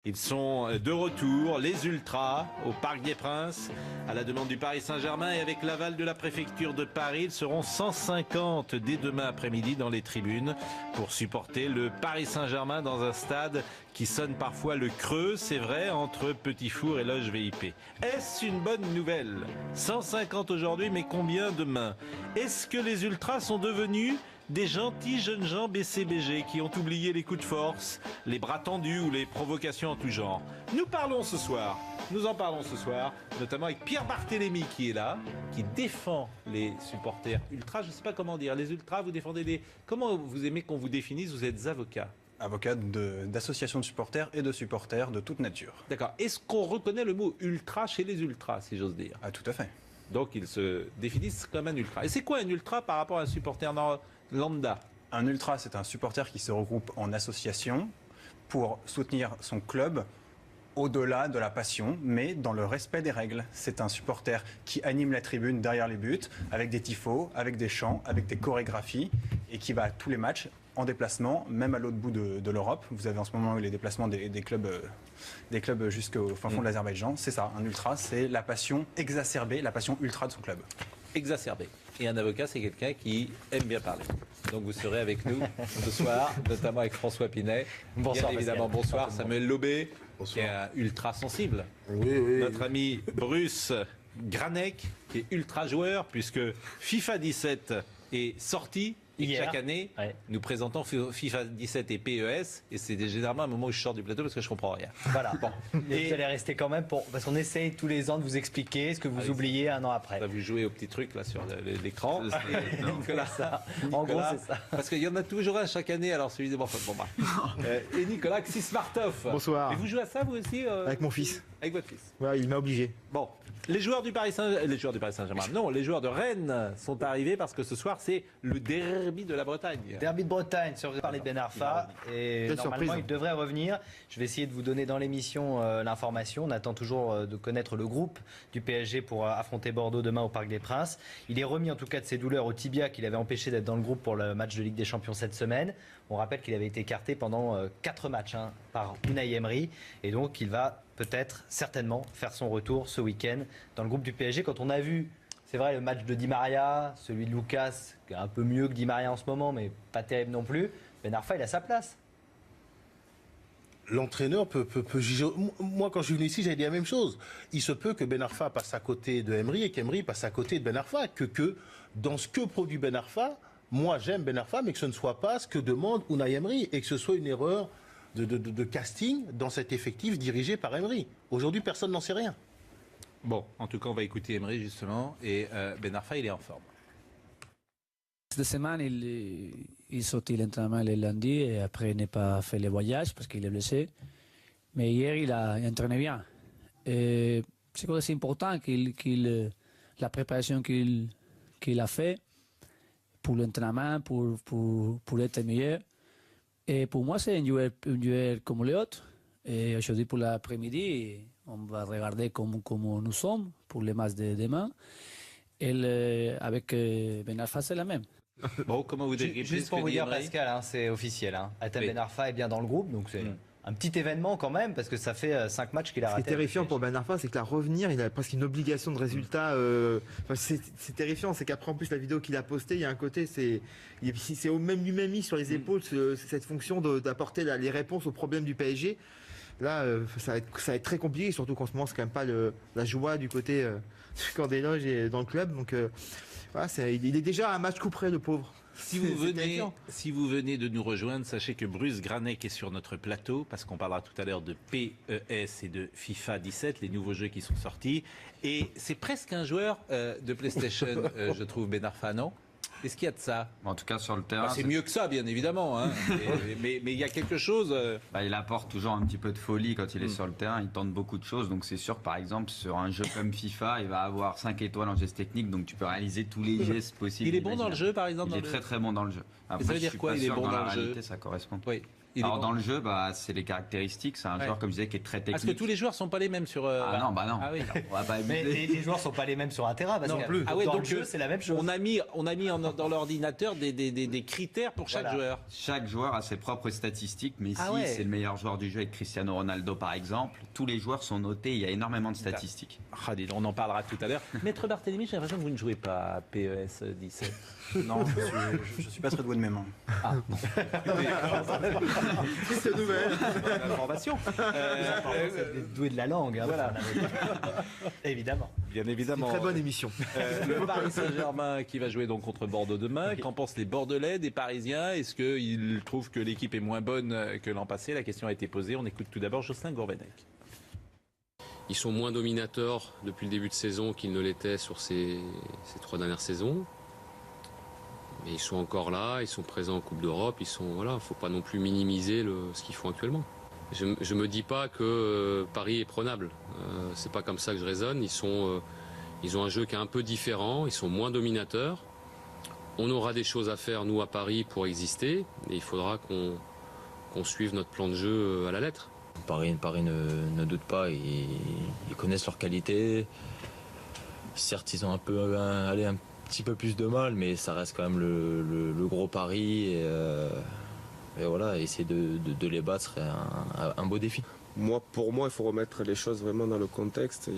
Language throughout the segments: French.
Ils sont de retour, les Ultras, au Parc des Princes, à la demande du Paris Saint-Germain et avec l'aval de la préfecture de Paris. Ils seront 150 dès demain après-midi dans les tribunes pour supporter le Paris Saint-Germain dans un stade qui sonne parfois le creux, c'est vrai, entre Petit Four et Loge VIP. Est-ce une bonne nouvelle? 150 aujourd'hui, mais combien demain? Est-ce que les Ultras sont devenus des gentils jeunes gens BCBG qui ont oublié les coups de force, les bras tendus ou les provocations en tout genre? Nous en parlons ce soir, notamment avec Pierre Barthélémy qui est là, qui défend les supporters ultras. Je ne sais pas comment dire, les ultras, vous défendez les... Comment vous aimez qu'on vous définisse? Vous êtes avocat. Avocat d'associations de supporters et de supporters de toute nature. D'accord. Est-ce qu'on reconnaît le mot ultra chez les ultras, si j'ose dire? Ah, tout à fait. Donc ils se définissent comme un ultra. Et c'est quoi un ultra par rapport à un supporter lambda? Un ultra, c'est un supporter qui se regroupe en association pour soutenir son club au-delà de la passion, mais dans le respect des règles. C'est un supporter qui anime la tribune derrière les buts, avec des tifos, avec des chants, avec des chorégraphies, et qui va à tous les matchs en déplacement, même à l'autre bout de l'Europe. Vous avez en ce moment les déplacements des clubs jusqu'au fin fond de l'Azerbaïdjan. C'est ça, un ultra, c'est la passion exacerbée, la passion ultra de son club. Exacerbé. Et un avocat, c'est quelqu'un qui aime bien parler. Donc vous serez avec nous ce soir, notamment avec François Pinet. Bonsoir, bien évidemment, Pascal. bonsoir Samuel Lobé, qui est un ultra sensible. Oui. Notre ami Bruce Granek, qui est ultra joueur, puisque FIFA 17 est sorti. Et Hier. chaque année, nous présentons FIFA 17 et PES, et c'est généralement un moment où je sors du plateau parce que je comprends rien. Voilà. Bon. Et vous allez rester quand même parce qu'on essaye tous les ans de vous expliquer ce que vous oubliez un an après. Vous jouez au petit truc là sur l'écran. Nicolas. En gros, c'est ça. Parce qu'il y en a toujours un chaque année, alors celui de bon, et Nicolas Xismartov. Bonsoir. Et vous jouez à ça vous aussi Avec mon fils. Avec votre fils. Ouais, il m'a obligé. Bon, les joueurs du Paris Saint-Germain, non, les joueurs de Rennes sont arrivés parce que ce soir c'est le derby de la Bretagne. Derby de Bretagne, sur parler de Ben Arfa, et Quelle normalement surprise. il devrait revenir. Je vais essayer de vous donner dans l'émission l'information. On attend toujours de connaître le groupe du PSG pour affronter Bordeaux demain au Parc des Princes. Il est remis en tout cas de ses douleurs au tibia qui l'avait empêché d'être dans le groupe pour le match de Ligue des Champions cette semaine. On rappelle qu'il avait été écarté pendant 4 matchs par Unai Emery, et donc il va peut-être, certainement, faire son retour ce week-end dans le groupe du PSG. Quand on a vu, c'est vrai, le match de Di Maria, celui de Lucas, qui est un peu mieux que Di Maria en ce moment, mais pas terrible non plus, Ben Arfa, il a sa place. L'entraîneur peut juger. Moi, quand je suis venu ici, j'avais dit la même chose. Il se peut que Ben Arfa passe à côté de Emery et qu'Emery passe à côté de Ben Arfa. Que dans ce que produit Ben Arfa, moi j'aime Ben Arfa, mais que ce ne soit pas ce que demande Unai Emery et que ce soit une erreur de casting dans cet effectif dirigé par Emery. Aujourd'hui, personne n'en sait rien. Bon, en tout cas, on va écouter Emery justement, et Ben Arfa, il est en forme. Cette semaine, il sortit l'entraînement le lundi et après il n'a pas fait le voyage parce qu'il est blessé. Mais hier, il a entraîné bien. Et c'est quoi, c'est important la préparation qu'il a fait pour l'entraînement, pour être meilleur. Et pour moi, c'est un joueur comme les autres. Et aujourd'hui, pour l'après-midi, on va regarder comment nous sommes pour les matchs de demain. Et avec Ben Arfa, c'est la même. Bon, comment vous décrivez Juste pour vous dire, Pascal, c'est officiel. Atem Ben Arfa est bien dans le groupe, donc c'est un petit événement quand même, parce que ça fait 5 matchs qu'il a raté. Ce qui est terrifiant pour Ben Arfa, c'est que là, revenir, il a presque une obligation de résultat. C'est terrifiant, c'est qu'après, en plus, la vidéo qu'il a postée, il y a un côté, c'est même lui-même mis sur les épaules cette fonction d'apporter les réponses aux problèmes du PSG. Là, ça va être très compliqué, surtout qu'en ce moment, c'est quand même pas la joie du côté du camp des loges et dans le club. Donc, voilà, il est déjà à un match coup près, le pauvre. Si vous venez de nous rejoindre, sachez que Bruce Granek est sur notre plateau, parce qu'on parlera tout à l'heure de PES et de FIFA 17, les nouveaux jeux qui sont sortis. Et c'est presque un joueur de PlayStation, je trouve, Ben Arfa, non ? Est-ce qu'il y a de ça ? En tout cas, sur le terrain. C'est mieux que ça, bien évidemment. Hein. mais il y a quelque chose. Il apporte toujours un petit peu de folie quand il est sur le terrain. Il tente beaucoup de choses. Donc, c'est sûr, par exemple, sur un jeu comme FIFA, il va avoir 5 étoiles en gestes techniques. Donc, tu peux réaliser tous les gestes possibles. Il est bon dans le jeu, par exemple. Il est très, très bon dans le jeu. Après, ça veut dire quoi, il est bon dans le jeu ? Ça correspond. Oui. Alors dans le jeu, c'est les caractéristiques. C'est un joueur, comme je disais, qui est très technique. Parce que tous les joueurs sont pas les mêmes sur. Ah non. Ah oui. On va pas Mais abuser. les joueurs sont pas les mêmes sur un terrain. Parce Non que plus. Ah ouais, dans donc le jeu, c'est la même chose. On a mis dans l'ordinateur des critères pour chaque joueur. Chaque joueur a ses propres statistiques, mais Ah si ouais. c'est le meilleur joueur du jeu avec Cristiano Ronaldo par exemple, tous les joueurs sont notés, il y a énormément de statistiques. On en parlera tout à l'heure. Maître Barthélémy, j'ai l'impression que vous ne jouez pas à PES 17. Non, je suis pas très doué de mes mains. Triste nouvelle. Information. Doué de la langue. Hein, Voilà. Évidemment. Bien évidemment. Très bonne émission. Le Paris Saint-Germain qui va jouer donc contre Bordeaux demain. Qu'en pensent les Bordelais, des Parisiens? Est-ce qu'ils trouvent que l'équipe est moins bonne que l'an passé? La question a été posée. On écoute tout d'abord Jocelyn Gourvenec. Ils sont moins dominateurs depuis le début de saison qu'ils ne l'étaient sur ces 3 dernières saisons. Mais ils sont encore là, ils sont présents en Coupe d'Europe, faut pas non plus minimiser ce qu'ils font actuellement. Je me dis pas que Paris est prenable. C'est pas comme ça que je raisonne. Ils ont un jeu qui est un peu différent, ils sont moins dominateurs. On aura des choses à faire nous à Paris pour exister, et il faudra qu'on suive notre plan de jeu à la lettre. Paris ne doute pas, ils connaissent leurs qualités. Certes, ils ont un petit peu plus de mal, mais ça reste quand même le gros Paris. Et voilà, essayer de les battre serait un beau défi. Pour moi, il faut remettre les choses vraiment dans le contexte.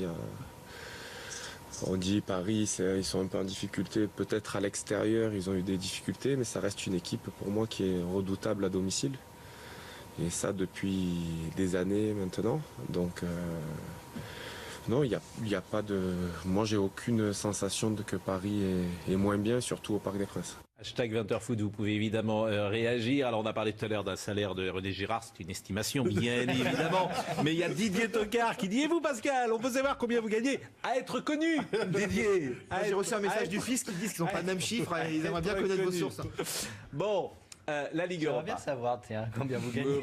On dit Paris, ils sont un peu en difficulté. Peut-être à l'extérieur, ils ont eu des difficultés, mais ça reste une équipe pour moi qui est redoutable à domicile. Et ça depuis des années maintenant. Donc non, il y a pas de. Moi, j'ai aucune sensation que Paris est moins bien, surtout au Parc des Princes. Hashtag 20h Foot, vous pouvez évidemment réagir. Alors on a parlé tout à l'heure d'un salaire de René Girard, c'est une estimation bien évidemment. Mais il y a Didier Tocard qui dit: et vous Pascal, on peut savoir combien vous gagnez à être connu, Didier. J'ai reçu un message du fisc qui dit qu'ils n'ont pas le même chiffre et ils aimeraient bien connaître vos sources. Bon, la Ligue J'aimerais Europa. bien savoir, combien vous gagnez.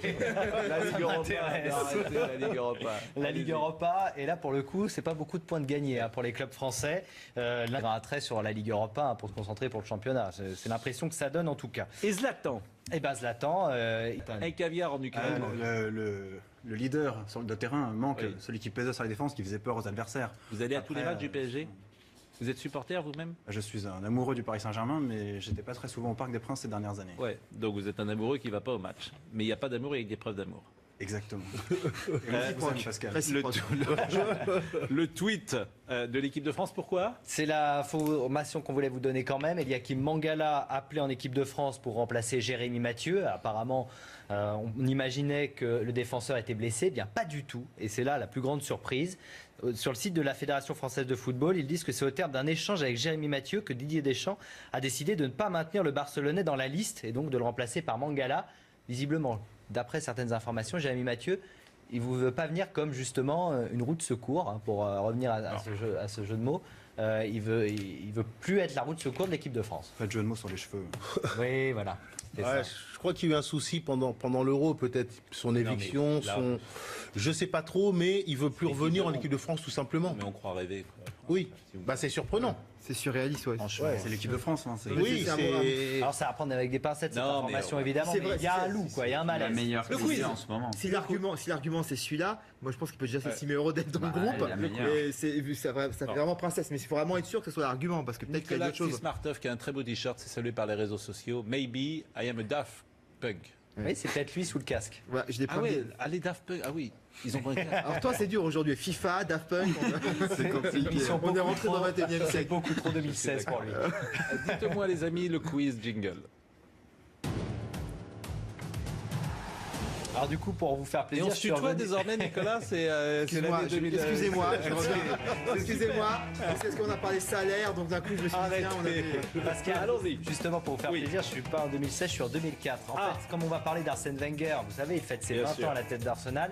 La Ligue Europa. M'intéresse. La Ligue Europa. La Ligue Europa, et là pour le coup, c'est pas beaucoup de points de gagnés pour les clubs français. Là, on a un trait sur la Ligue Europa pour se concentrer pour le championnat. C'est l'impression que ça donne en tout cas. Et Zlatan. Et Zlatan. Un caviar en Ukraine. Le leader sur le terrain manque, Oui. celui qui pesait sur la défense, qui faisait peur aux adversaires. Vous allez à tous les Après, matchs du PSG? Vous êtes supporter vous-même? Je suis un amoureux du Paris Saint-Germain, mais j'étais pas très souvent au Parc des Princes ces dernières années. Ouais, donc vous êtes un amoureux qui va pas au match. Mais il n'y a pas d'amour avec des preuves d'amour. Exactement. Et vous aime, Pascal. Le tweet de l'équipe de France, pourquoi? C'est la formation qu'on voulait vous donner quand même. Eliakim Mangala appelé en équipe de France pour remplacer Jérémy Mathieu. Apparemment, on imaginait que le défenseur était blessé. Eh bien, pas du tout. Et c'est là la plus grande surprise. Sur le site de la Fédération française de football, ils disent que c'est au terme d'un échange avec Jérémy Mathieu que Didier Deschamps a décidé de ne pas maintenir le Barcelonais dans la liste et donc de le remplacer par Mangala. Visiblement, d'après certaines informations, Jérémy Mathieu, il ne veut pas venir comme justement une roue de secours, pour revenir à ce jeu de mots. Il veut plus être la roue de secours de l'équipe de France. Pas de jeu de mots sur les cheveux. Oui, voilà. Ouais, je crois qu'il y a eu un souci pendant l'Euro, peut-être son éviction, je sais pas trop, mais il veut plus revenir en équipe de France tout simplement. Mais on croit rêver. Quoi. Oui, c'est surprenant. C'est surréaliste, ouais. C'est l'équipe de France. Hein, Oui, c'est. Alors ça va prendre avec des pincettes cette information évidemment, c'est mais vrai, il y a un loup, il y a un La malaise. meilleure Le quiz quiz. en ce moment. Si l'argument c'est celui-là, moi je pense qu'il peut déjà s'estimer heureux d'être dans le groupe. la meilleure. Et ça fait vraiment princesse, mais il faut vraiment être sûr que ce soit l'argument parce que peut-être qu'il y a Nicolas d'autres choses. Smartov qui a un très beau t-shirt, c'est salué par les réseaux sociaux. Maybe I am a Daft Punk. Oui, c'est peut-être lui sous le casque. Voilà, je l'ai Ah pas ouais, les Daft Punk, ah oui, ils ont pris un casque. Alors toi c'est dur aujourd'hui, FIFA, Daft Punk, c'est compliqué. Ils sont On est beaucoup rentré dans le trop- 21e C'est siècle. beaucoup trop 2016 pour lui. Dites-moi les amis, le quiz jingle. Alors du coup, pour vous faire Et plaisir, on je se suis tutoie revenu- désormais, Nicolas, c'est Excusez-moi, l'année 2000. excusez-moi, je reviens. Excusez-moi, parce qu'on a parlé salaire, donc d'un coup je me suis dit, Arrêtez. tiens, on avait... Pascal, Allons-y. justement pour vous faire Oui. plaisir, je suis pas en 2016, je suis en 2004. En fait, comme on va parler d'Arsène Wenger, vous savez, il fête ses Bien 20 sûr. ans à la tête d'Arsenal.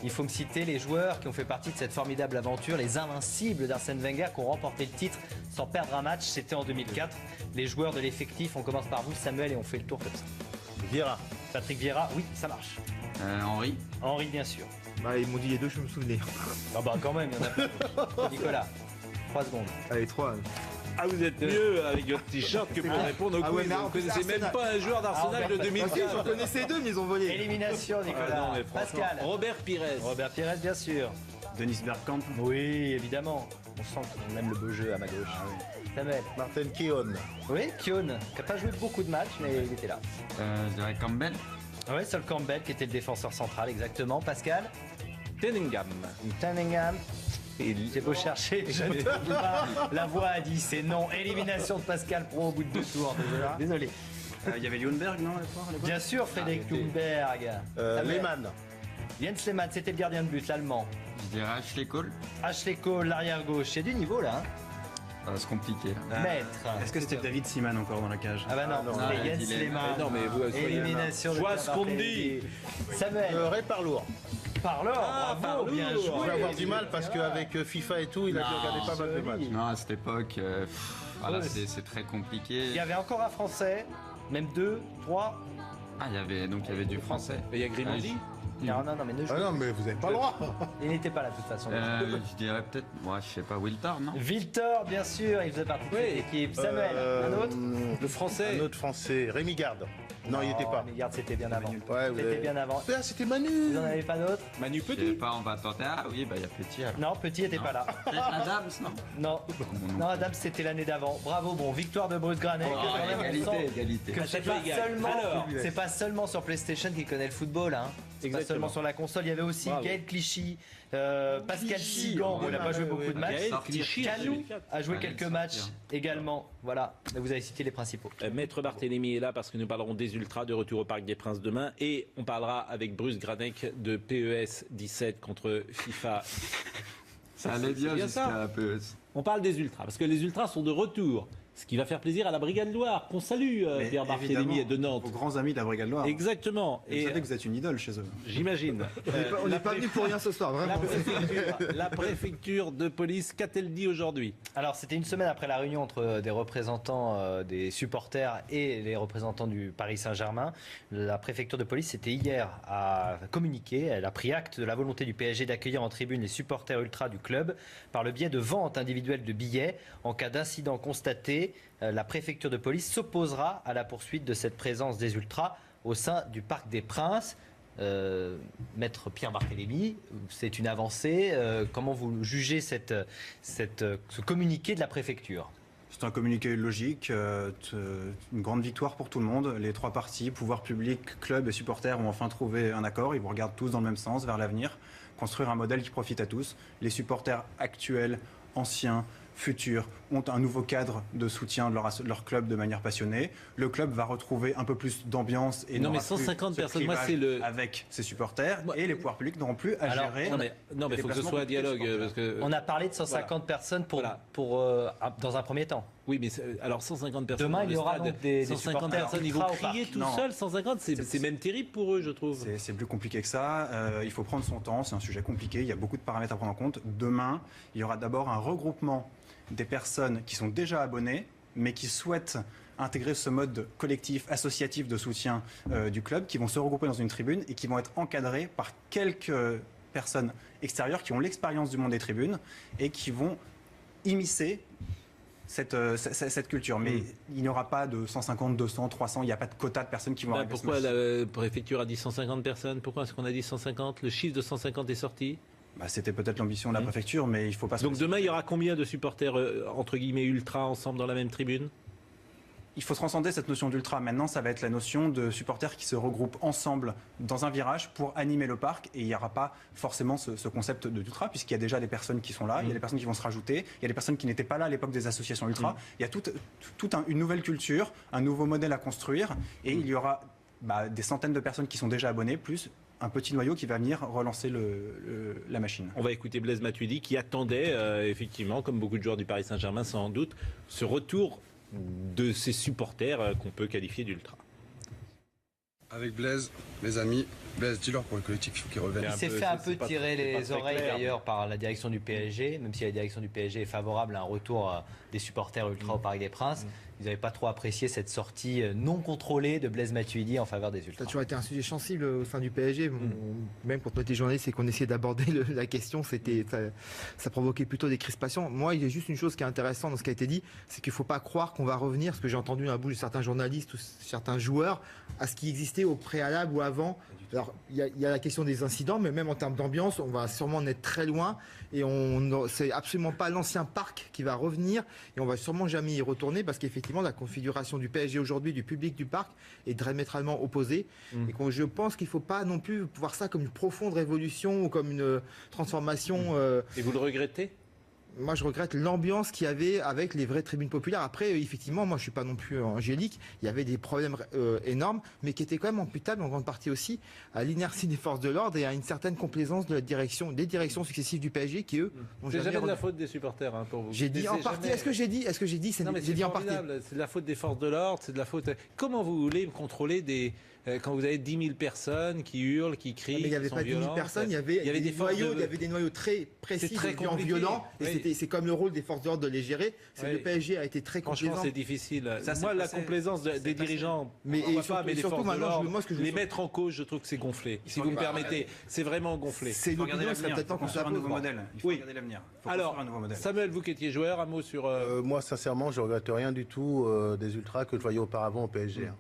Il faut me citer les joueurs qui ont fait partie de cette formidable aventure, les invincibles d'Arsène Wenger qui ont remporté le titre sans perdre un match. C'était en 2004. Les joueurs de l'effectif, on commence par vous, Samuel, et on fait le tour comme ça. Vieira. Patrick Vieira, oui, ça marche. Henri. Henri, bien sûr. Bah, ils m'ont dit les deux, je me souvenais. Ah bah quand même, il y en a plus. Nicolas, 3 secondes. Allez, 3. Ah, vous êtes mieux avec votre t-shirt que pour répondre au Ah ouais, quiz. mais Vous en ne plus, connaissez même Arsenal. pas un joueur d'Arsenal de Robert, 2015. Ok, j'en connaissais deux, mais ils ont volé. Élimination, Nicolas. Ah non, mais franchement. Pascal. Robert Pires. Robert Pires, bien sûr. Denis Bergkamp. Oui, évidemment. On sent qu'on aime le beau jeu à ma gauche. Samuel. Martin Keown. Oui, Kion, qui n'a pas joué beaucoup de matchs, mais il était là. Je dirais Campbell. Oui, Sol Campbell, qui était le défenseur central, exactement. Pascal. Tenningham. Cunningham. J'ai beau chercher, je ne trouve pas. La voix a dit c'est non. Élimination de Pascal Pro au bout de 2 tours. Désolé. Il y avait Ljungberg, non, à l'époque? Bien sûr, Frédéric Ljungberg. Lehmann. Jens Lehmann, c'était le gardien de but, l'allemand. Je dirais Ashley Cole. Ashley Cole, l'arrière gauche. C'est du niveau là. Hein. Ça va se compliquer. Maître. Est-ce que c'était David Seaman encore dans la cage? Ah bah non, non, c'était Jens il est- Lehmann. Non, mais vous, soyez- Élimination de Vois ce qu'on dit. Samuel. Ray Parlour. Parleur, bravo, Parlour. bien Je joué. vais avoir du mal parce qu'avec FIFA et tout, il a dû regarder pas mal de matchs. Non, à cette époque, voilà, Ouais. c'est très compliqué. Il y avait encore un Français, même 2, 3. Ah, il y avait du français. Et il y a Grimaldi. Non, mais ne joue. Ah non, mais vous n'avez pas le droit. Il n'était pas là de toute façon. Je dirais peut-être, moi, je sais pas, Wiltord, non? Viltor, bien sûr, il faisait partie de cette équipe. Samuel, un autre. Le français. Un autre français, Rémi Garde. Non, il n'était pas. Mais regarde, c'était bien avant. Ouais, C'était bien avant. Ah, c'était Manu. Vous n'en avez pas d'autres? Manu Je sais Petit. pas, on va tenter. Ah oui, bah il y a Petit alors. Non, Petit n'était pas là. Peut-être Adams, non? Non, non, Adam, c'était l'année d'avant. Bravo, bon, victoire de Bruce Granet. que quand même, on sent égalité. que À c'est chaque fois pas égal. seulement, Alors. c'est pas seulement sur PlayStation qu'il connaît le football, hein. C'est pas Exactement. seulement sur la console. Il y avait aussi Bravo. Gaël Clichy, Pascal Sigan. Il n'a pas joué beaucoup de matchs. Gaël Clichy, Canou a joué Ouais, quelques sortir. matchs également. Voilà, vous avez cité les principaux. Maître Barthélémy est là parce que nous parlerons des Ultras de retour au Parc des Princes demain et on parlera avec Bruce Granek de PES 17 contre FIFA. Ça allait bien bien jusqu'à ça. un peu. On parle des Ultras parce que les Ultras sont de retour, ce qui va faire plaisir à la Brigade Loire qu'on salue, Mais Pierre Barthélémy de Nantes. Aux grands amis de la Brigade Loire. Exactement. Et vous savez que vous êtes une idole chez eux. J'imagine. On n'est pas venu pour rien ce soir, vraiment. La préfecture de police, qu'a-t-elle dit aujourd'hui? Alors, c'était une semaine après la réunion entre des représentants des supporters et les représentants du Paris Saint-Germain. La préfecture de police, c'était hier, à communiquer. Elle a pris acte de la volonté du PSG d'accueillir en tribune les supporters ultras du club par le biais de ventes individuelles de billets. En cas d'incident constaté, la préfecture de police s'opposera à la poursuite de cette présence des ultras au sein du Parc des Princes. Maître Pierre Barthélémy, c'est une avancée. Comment vous jugez ce communiqué de la préfecture? C'est un communiqué logique, une grande victoire pour tout le monde. Les trois parties, pouvoir public, club et supporters, ont enfin trouvé un accord. Ils vous regardent tous dans le même sens, vers l'avenir. Construire un modèle qui profite à tous. Les supporters actuels, anciens, futurs, ont un nouveau cadre de soutien de leur club de manière passionnée. Le club va retrouver un peu plus d'ambiance et Non, mais n'aura plus 150 ce personnes, moi, clivage c'est le- avec ses supporters. Moi- Et les pouvoirs publics n'auront plus à gérer. Non, mais il faut que ce soit un dialogue. Parce que, On a parlé de 150 personnes Voilà. dans un premier temps. oui, mais alors 150 personnes. Demain, dans il y le aura stade, donc des 150 supporters personnes, ils vont ultra au crier parc. tout Non. seuls, 150, c'est même terrible pour eux, je trouve. C'est plus compliqué que ça. Il faut prendre son temps. C'est un sujet compliqué. Il y a beaucoup de paramètres à prendre en compte. Demain, il y aura d'abord un regroupement des personnes qui sont déjà abonnées, mais qui souhaitent intégrer ce mode collectif, associatif de soutien du club, qui vont se regrouper dans une tribune et qui vont être encadrés par quelques personnes extérieures qui ont l'expérience du monde des tribunes et qui vont immiscer cette culture. Mais il n'y aura pas de 150, 200, 300, il n'y a pas de quota de personnes qui vont arriver. Pourquoi la préfecture a dit 150 personnes? Pourquoi est-ce qu'on a dit 150? Le chiffre de 150 est sorti. C'était peut-être l'ambition de la préfecture, mais il ne faut pas se... Donc demain, il y aura combien de supporters, entre guillemets, ultra ensemble dans la même tribune? Il faut transcender cette notion d'ultra. Maintenant, ça va être la notion de supporters qui se regroupent ensemble dans un virage pour animer le parc. Et il n'y aura pas forcément ce concept d'ultra, puisqu'il y a déjà des personnes qui sont là, il y a des personnes qui vont se rajouter, il y a des personnes qui n'étaient pas là à l'époque des associations ultra. Il y a une nouvelle culture, un nouveau modèle à construire, et il y aura des centaines de personnes qui sont déjà abonnées, plus un petit noyau qui va venir relancer la machine. On va écouter Blaise Matuidi qui attendait, effectivement, comme beaucoup de joueurs du Paris Saint-Germain sans doute, ce retour de ces supporters qu'on peut qualifier d'ultra. Avec Blaise, mes amis, Blaise, dis-leur pour le collectif, il faut qu'ils reviennent. Il s'est fait un peu tirer les oreilles d'ailleurs par la direction du PSG, même si la direction du PSG est favorable à un retour des supporters ultra au Parc des Princes. Ils n'avaient pas trop apprécié cette sortie non contrôlée de Blaise Matuidi en faveur des ultras. Ça a toujours été un sujet sensible au sein du PSG. Même quand on était journaliste et qu'on essayait d'aborder la question, ça provoquait plutôt des crispations. Moi, il y a juste une chose qui est intéressante dans ce qui a été dit, c'est qu'il ne faut pas croire qu'on va revenir, ce que j'ai entendu dans la bouche de certains journalistes ou certains joueurs, à ce qui existait au préalable ou avant. Alors, il y a la question des incidents, mais même en termes d'ambiance, on va sûrement en être très loin. Et c'est absolument pas l'ancien parc qui va revenir. Et on va sûrement jamais y retourner parce qu'effectivement, la configuration du PSG aujourd'hui, du public du parc, est diamétralement opposée. Et je pense qu'il ne faut pas non plus voir ça comme une profonde révolution ou comme une transformation. Et vous le regrettez ? Moi, je regrette l'ambiance qu'il y avait avec les vraies tribunes populaires. Après, effectivement, moi, je suis pas non plus angélique. Il y avait des problèmes énormes, mais qui étaient quand même imputables en grande partie aussi à l'inertie des forces de l'ordre et à une certaine complaisance de des directions successives du PSG qui, eux, n'ont c'est jamais... jamais de la faute des supporters, hein, pour vous. J'ai dit en partie. Est-ce que j'ai dit c'est non, mais j'ai dit en partie. C'est de la faute des forces de l'ordre, c'est de la faute... Comment vous voulez contrôler quand vous avez 10 000 personnes qui hurlent, qui crient, mais il n'y avait pas 10 000 personnes, il y avait des noyaux très précis, très violents. Oui. Et c'est comme le rôle des forces de l'ordre de les gérer. Le PSG a été très complaisant. Franchement, c'est difficile. Moi, la complaisance des dirigeants, mais les forces de l'ordre, les mettre mettre en cause, je trouve que c'est gonflé. Si vous me permettez, c'est vraiment gonflé. Il faut regarder l'avenir, il faut construire un nouveau modèle. Il faut regarder l'avenir. Alors, Samuel, vous qui étiez joueur, un mot sur... Moi, sincèrement, je ne regrette rien du tout des ultras que je voyais auparavant au PSG.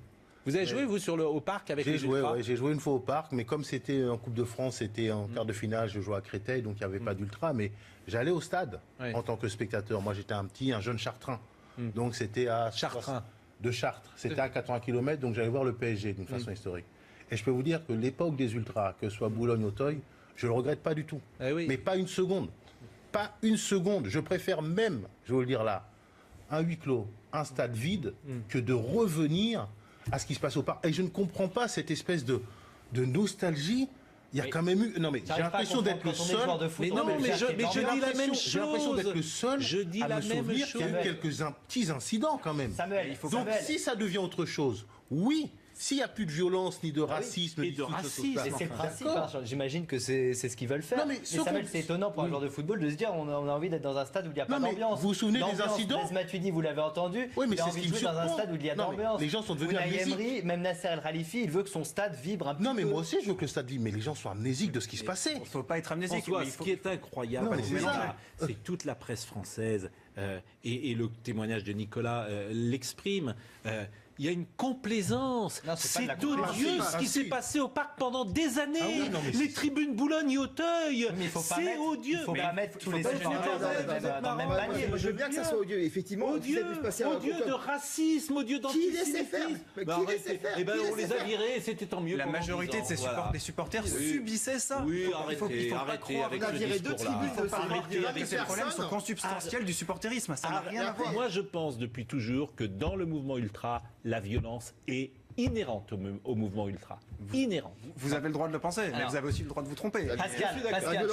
Vous avez joué, vous, au parc avec les ultras ? J'ai joué une fois au parc, mais comme c'était en Coupe de France, c'était en quart de finale, je jouais à Créteil, donc il n'y avait pas d'ultra, mais j'allais au stade en tant que spectateur. Moi, j'étais un jeune chartrain. Donc c'était à... Chartrain. De Chartres. C'était à 80 km, donc j'allais voir le PSG d'une façon historique. Et je peux vous dire que l'époque des ultras, que ce soit Boulogne-Auteuil, je ne le regrette pas du tout. Mais pas une seconde. Pas une seconde. Je préfère même, je vais vous le dire là, un huis clos, un stade vide, que de revenir à ce qui se passe au parc. Et je ne comprends pas cette espèce de nostalgie. Il y a quand même eu... Non, mais j'ai l'impression d'être le seul... Mais non, mais je dis la même chose. J'ai l'impression d'être le seul à me souvenir qu'il y a eu quelques petits incidents quand même. Donc si ça devient autre chose, oui... S'il n'y a plus de violence, ni de racisme, ni de racisme, c'est le principe. J'imagine que c'est ce qu'ils veulent faire. Mais Samuel, c'est étonnant pour un joueur de football de se dire on a envie d'être dans un stade où il n'y a pas d'ambiance. Vous vous souvenez des incidents ? Blaise Matuidi, vous l'avez entendu. Oui, mais c'est ce qui me surprend. Dans un stade où il y a d'ambiance. Les gens sont devenus amnésiques. Même Nasser El Khalifi, il veut que son stade vibre un peu. Non, mais moi aussi, je veux que le stade vibre. Mais les gens sont amnésiques de ce qui se passait. Il ne faut pas être amnésique. Ce qui est incroyable, c'est que toute la presse française et le témoignage de Nicolas l'exprime. Il y a une complaisance. C'est odieux ce qui s'est passé au parc pendant des années. Les tribunes Boulogne-Auteuil, c'est odieux. Il ne faut pas mettre tous les supporters dans le même panier. Je veux bien que ça soit odieux. Effectivement, odieux de racisme, odieux d'antisémitisme. Qui laissait faire On les a virés, c'était tant mieux. La majorité des supporters subissaient ça. Oui, arrêtez avec ce discours-là. Il ne faut pas croire que ces problèmes sont consubstantiels du supporterisme. Ça n'a rien à voir. Moi, je pense depuis toujours que dans le mouvement ultra, la violence est inhérente au mouvement ultra. Inhérente. Vous avez le droit de le penser, mais vous avez aussi le droit de vous tromper. Pascal, je suis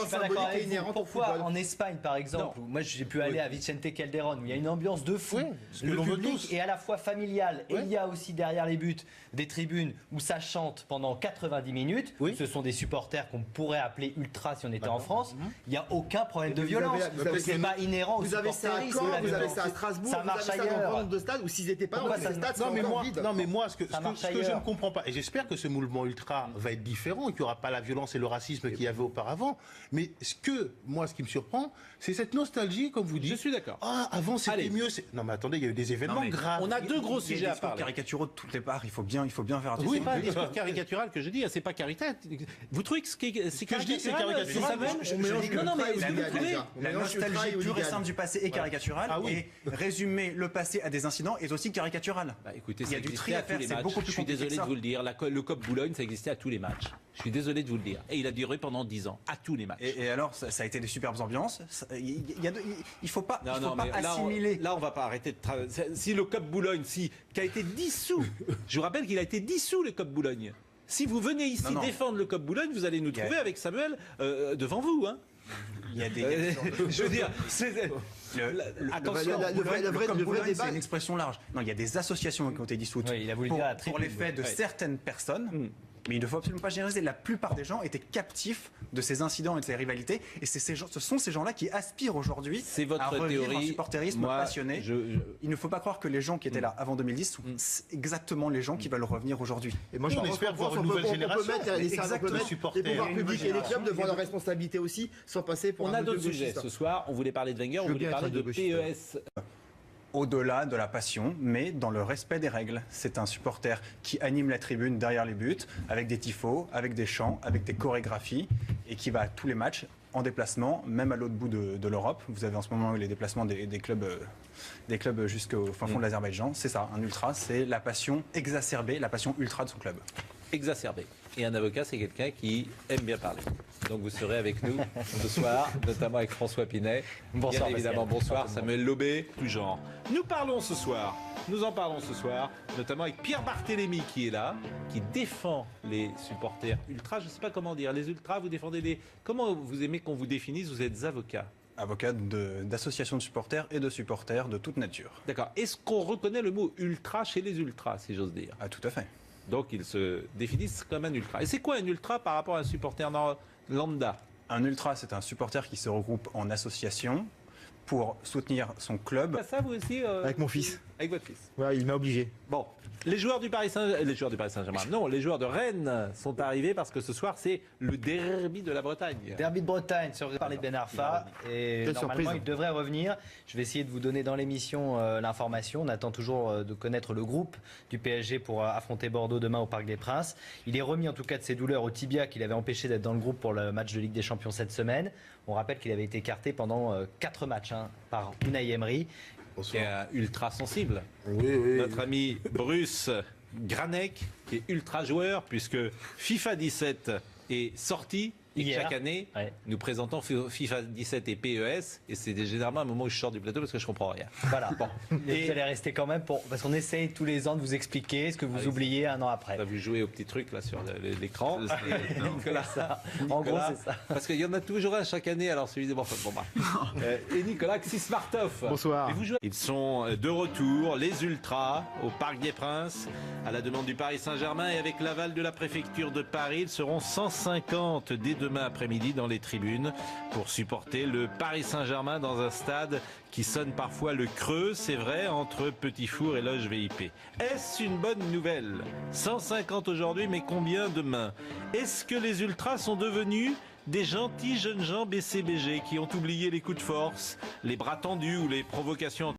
pas d'accord avec vous. Pourquoi en Espagne, par exemple, où moi j'ai pu aller à Vicente Calderón, où il y a une ambiance de fou, le public est à la fois familial et il y a aussi derrière les buts des tribunes où ça chante pendant 90 minutes. Ce sont des supporters qu'on pourrait appeler ultra si on était en France. Il n'y a aucun problème de violence. C'est pas inhérent au supporterisme. Vous avez ça à Strasbourg, ça marche ailleurs. Dans un nombre de stades où s'ils n'étaient pas dans ces stades, c'est encore vide. Non, mais moi, ce que je ne comprends pas, et j'espère que ce mouvement ultra va être différent et qu'il n'y aura pas la violence et le racisme qu'il y avait auparavant, mais ce qui me surprend, c'est cette nostalgie, comme vous dites. Je suis d'accord. Ah, avant c'était mieux. Non, mais attendez, il y a eu des événements graves. On a deux gros sujets à parler. Caricaturaux de toutes les parts, il faut bien faire attention. C'est pas un discours caricatural que je dis, c'est pas caricatural. Vous trouvez que c'est caricatural? Non, mais la nostalgie pure et simple du passé est caricaturale et résumer le passé à des incidents est aussi caricatural. Écoutez, il y a du tri à faire, c'est beaucoup plus compliqué. Je suis désolé de vous le dire, le COP Boulogne, ça existait à tous les matchs. Je suis désolé de vous le dire. Et il a duré pendant 10 ans, à tous les matchs. Et alors, ça a été des superbes ambiances. Il ne faut pas assimiler. Là, on va pas arrêter de travailler. Si le COP Boulogne, qui a été dissous, je vous rappelle qu'il a été dissous, le COP Boulogne. Si vous venez ici défendre le COP Boulogne, vous allez nous trouver avec Samuel devant vous. Il y a des... Je veux dire, attention, le vrai débat, c'est une expression large. Non, il y a des associations qui ont été dissoutes pour l'effet de certaines personnes Mais il ne faut absolument pas généraliser. La plupart des gens étaient captifs de ces incidents et de ces rivalités. Et ce sont ces gens-là qui aspirent aujourd'hui à revivre un supporterisme passionné. Il ne faut pas croire que les gens qui étaient là avant 2010 sont exactement les gens qui veulent revenir aujourd'hui. Et moi, on espère voir une nouvelle génération. On peut mettre supporters. les pouvoirs publics et les clubs devant leurs responsabilités aussi, sans passer pour On a d'autres sujets ce soir. On voulait parler de Wenger, on voulait parler de PES. Au-delà de la passion, mais dans le respect des règles. C'est un supporter qui anime la tribune derrière les buts, avec des tifos, avec des chants, avec des chorégraphies, et qui va à tous les matchs en déplacement, même à l'autre bout de l'Europe. Vous avez en ce moment les déplacements des clubs jusqu'au fin fond de l'Azerbaïdjan. C'est ça, un ultra, c'est la passion exacerbée, la passion ultra de son club. Exacerbé. Et un avocat, c'est quelqu'un qui aime bien parler. Donc vous serez avec nous ce soir, notamment avec François Pinet. Bonsoir, bien évidemment, bonsoir Samuel Lobé, tout genre. Nous en parlons ce soir, notamment avec Pierre Barthélémy qui est là, qui défend les supporters ultras. Je ne sais pas comment dire, les ultras, vous défendez les... Comment vous aimez qu'on vous définisse? Vous êtes avocat. Avocat d'associations de supporters et de supporters de toute nature. D'accord. Est-ce qu'on reconnaît le mot ultra chez les ultras, si j'ose dire? Ah, tout à fait. Donc ils se définissent comme un ultra. Et c'est quoi un ultra par rapport à un supporter lambda? Un ultra, c'est un supporter qui se regroupe en association pour soutenir son club. Ça vous aussi avec mon fils. Avec votre fils. Voilà, il m'a obligé. Bon, les joueurs du Paris Saint-Germain, non, les joueurs de Rennes sont arrivés parce que ce soir c'est le derby de la Bretagne. Derby de Bretagne, sur parler de Ben Arfa, et normalement il devrait revenir. Je vais essayer de vous donner dans l'émission l'information. On attend toujours de connaître le groupe du PSG pour affronter Bordeaux demain au Parc des Princes. Il est remis en tout cas de ses douleurs au tibia qui l'avait empêché d'être dans le groupe pour le match de Ligue des Champions cette semaine. On rappelle qu'il avait été écarté pendant 4 matchs par Unai Emery. Qui est ultra sensible. Oui. Notre ami Bruce Granek, qui est ultra joueur, puisque FIFA 17 est sorti. Et chaque année, nous présentons FIFA 17 et PES, et c'est généralement un moment où je sors du plateau parce que je comprends rien. Voilà. Bon. Et vous allez rester quand même parce qu'on essaye tous les ans de vous expliquer ce que vous oubliez un an après. Vous jouez au petit truc là sur l'écran. Nicolas, en gros, c'est ça. Parce qu'il y en a toujours un chaque année, alors celui de et Nicolas Xismartov. Bonsoir. Et vous jouez. Ils sont de retour, les Ultras, au Parc des Princes, à la demande du Paris Saint-Germain et avec l'aval de la préfecture de Paris. Ils seront 150 dès demain après-midi dans les tribunes pour supporter le Paris Saint-Germain dans un stade qui sonne parfois le creux, c'est vrai, entre Petit Four et Loge VIP. Est-ce une bonne nouvelle? 150 aujourd'hui, mais combien demain? Est-ce que les Ultras sont devenus des gentils jeunes gens BCBG qui ont oublié les coups de force, les bras tendus ou les provocations